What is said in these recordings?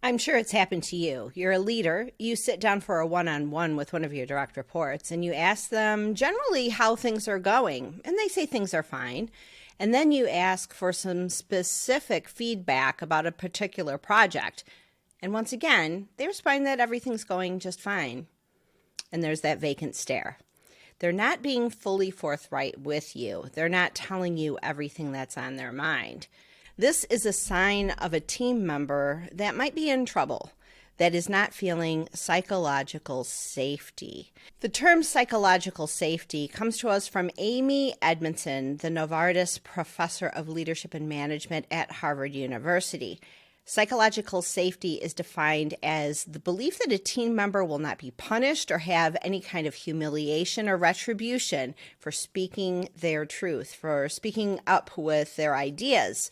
I'm sure it's happened to you. You're a leader. You sit down for a one-on-one with one of your direct reports and you ask them generally how things are going, and they say things are fine. And then you ask for some specific feedback about a particular project. And once again, they respond that everything's going just fine. And there's that vacant stare. They're not being fully forthright with you. They're not telling you everything that's on their mind. This is a sign of a team member that might be in trouble, that is not feeling psychological safety. The term psychological safety comes to us from Amy Edmondson, the Novartis Professor of Leadership and Management at Harvard University. Psychological safety is defined as the belief that a team member will not be punished or have any kind of humiliation or retribution for speaking their truth, for speaking up with their ideas,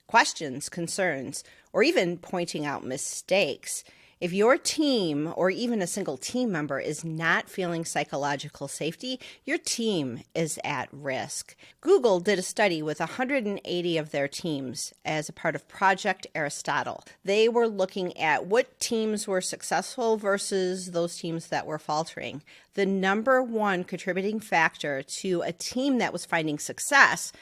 questions, concerns, or even pointing out mistakes. If your team or even a single team member is not feeling psychological safety, your team is at risk. Google did a study with 180 of their teams as a part of Project Aristotle. They were looking at what teams were successful versus those teams that were faltering. The number one contributing factor to a team that was finding success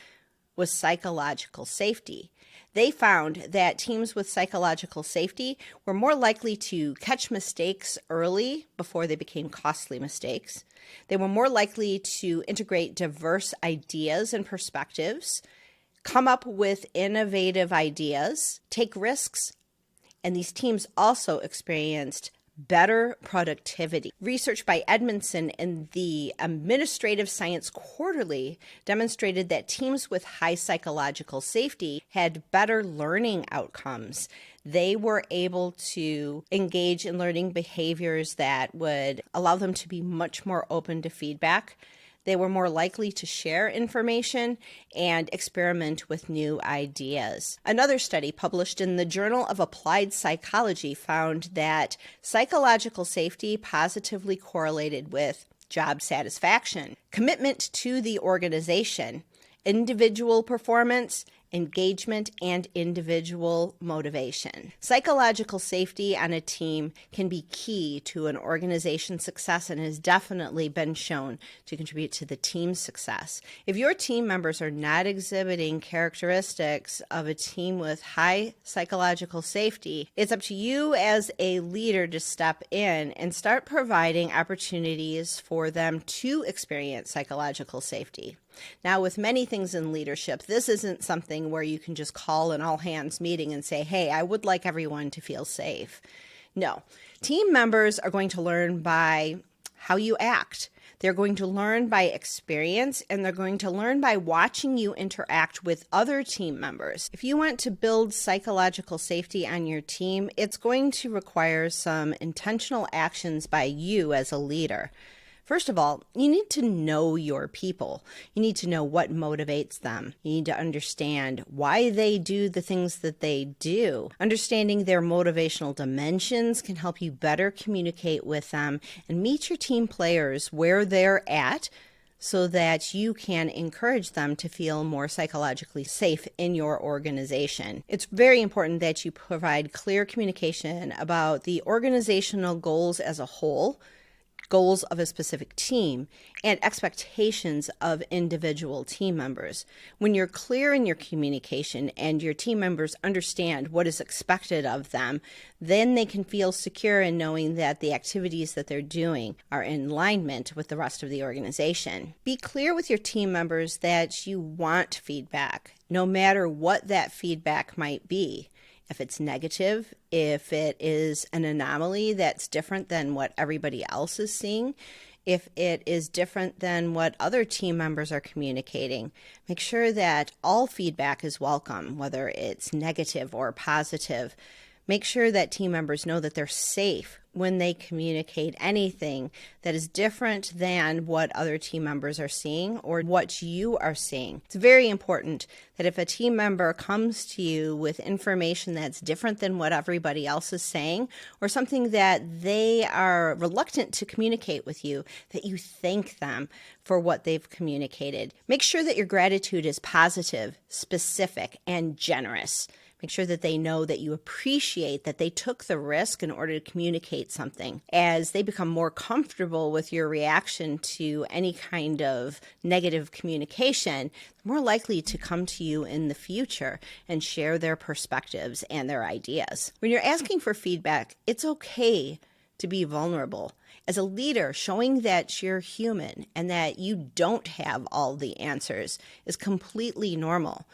was psychological safety. They found that teams with psychological safety were more likely to catch mistakes early before they became costly mistakes. They were more likely to integrate diverse ideas and perspectives, come up with innovative ideas, take risks, and these teams also experienced better productivity. Research by Edmondson in the Administrative Science Quarterly demonstrated that teams with high psychological safety had better learning outcomes. They were able to engage in learning behaviors that would allow them to be much more open to feedback. They were more likely to share information and experiment with new ideas. Another study published in the Journal of Applied Psychology found that psychological safety positively correlated with job satisfaction, commitment to the organization, individual performance, engagement, and individual motivation. Psychological safety on a team can be key to an organization's success and has definitely been shown to contribute to the team's success. If your team members are not exhibiting characteristics of a team with high psychological safety, it's up to you as a leader to step in and start providing opportunities for them to experience psychological safety. Now, with many things in leadership, this isn't something where you can just call an all-hands meeting and say, hey, I would like everyone to feel safe. No, team members are going to learn by how you act. They're going to learn by experience, and they're going to learn by watching you interact with other team members. If you want to build psychological safety on your team, it's going to require some intentional actions by you as a leader. First of all, you need to know your people. You need to know what motivates them. You need to understand why they do the things that they do. Understanding their motivational dimensions can help you better communicate with them and meet your team players where they're at so that you can encourage them to feel more psychologically safe in your organization. It's very important that you provide clear communication about the organizational goals as a whole, goals of a specific team, and expectations of individual team members. When you're clear in your communication and your team members understand what is expected of them, then they can feel secure in knowing that the activities that they're doing are in alignment with the rest of the organization. Be clear with your team members that you want feedback, no matter what that feedback might be. If it's negative, if it is an anomaly that's different than what everybody else is seeing, if it is different than what other team members are communicating, make sure that all feedback is welcome, whether it's negative or positive. Make sure that team members know that they're safe when they communicate anything that is different than what other team members are seeing or what you are seeing. It's very important that if a team member comes to you with information that's different than what everybody else is saying, or something that they are reluctant to communicate with you, that you thank them for what they've communicated. Make sure that your gratitude is positive, specific, and generous. Make sure that they know that you appreciate that they took the risk in order to communicate something. As they become more comfortable with your reaction to any kind of negative communication, they're more likely to come to you in the future and share their perspectives and their ideas. When you're asking for feedback, it's okay to be vulnerable. As a leader, showing that you're human and that you don't have all the answers is completely normal.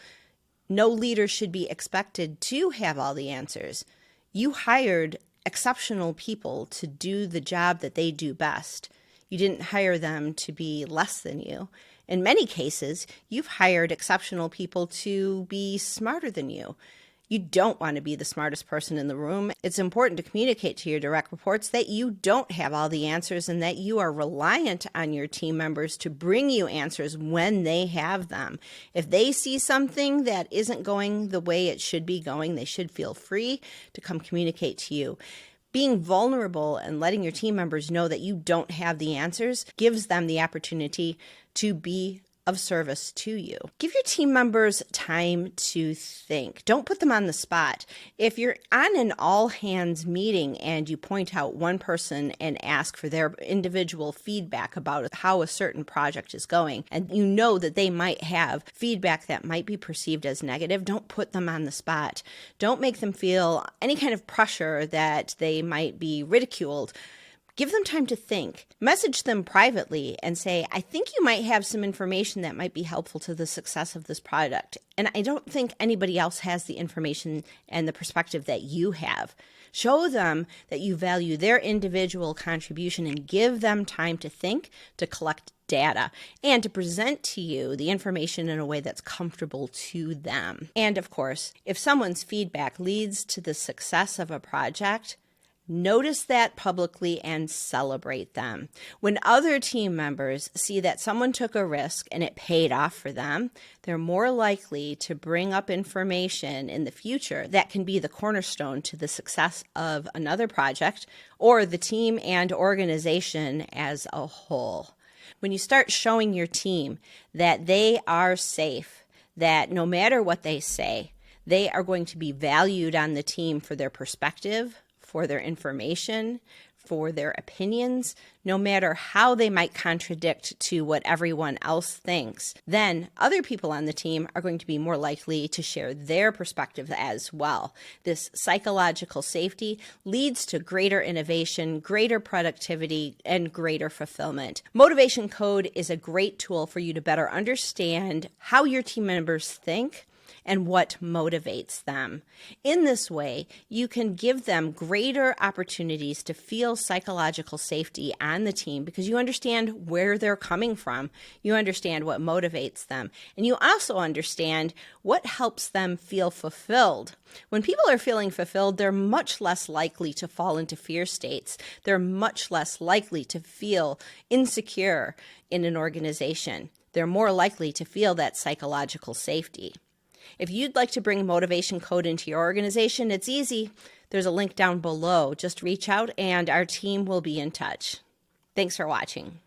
No leader should be expected to have all the answers. You hired exceptional people to do the job that they do best. You didn't hire them to be less than you. In many cases, you've hired exceptional people to be smarter than you. You don't want to be the smartest person in the room. It's important to communicate to your direct reports that you don't have all the answers and that you are reliant on your team members to bring you answers when they have them. If they see something that isn't going the way it should be going, they should feel free to come communicate to you. Being vulnerable and letting your team members know that you don't have the answers gives them the opportunity to be of service to you. Give your team members time to think. Don't put them on the spot. If you're on an all-hands meeting and you point out one person and ask for their individual feedback about how a certain project is going, and you know that they might have feedback that might be perceived as negative, don't put them on the spot. Don't make them feel any kind of pressure that they might be ridiculed. Give them time to think. Message them privately and say, I think you might have some information that might be helpful to the success of this product. And I don't think anybody else has the information and the perspective that you have. Show them that you value their individual contribution and give them time to think, to collect data, and to present to you the information in a way that's comfortable to them. And of course, if someone's feedback leads to the success of a project, notice that publicly and celebrate them. When other team members see that someone took a risk and it paid off for them, they're more likely to bring up information in the future that can be the cornerstone to the success of another project or the team and organization as a whole. When you start showing your team that they are safe, that no matter what they say, they are going to be valued on the team for their perspective, for their information, for their opinions, no matter how they might contradict to what everyone else thinks, then other people on the team are going to be more likely to share their perspective as well. This psychological safety leads to greater innovation, greater productivity, and greater fulfillment. Motivation Code is a great tool for you to better understand how your team members think and what motivates them. In this way, you can give them greater opportunities to feel psychological safety on the team because you understand where they're coming from. You understand what motivates them. And you also understand what helps them feel fulfilled. When people are feeling fulfilled, they're much less likely to fall into fear states. They're much less likely to feel insecure in an organization. They're more likely to feel that psychological safety. If you'd like to bring Motivation Code into your organization, it's easy. There's a link down below. Just reach out and our team will be in touch. Thanks for watching.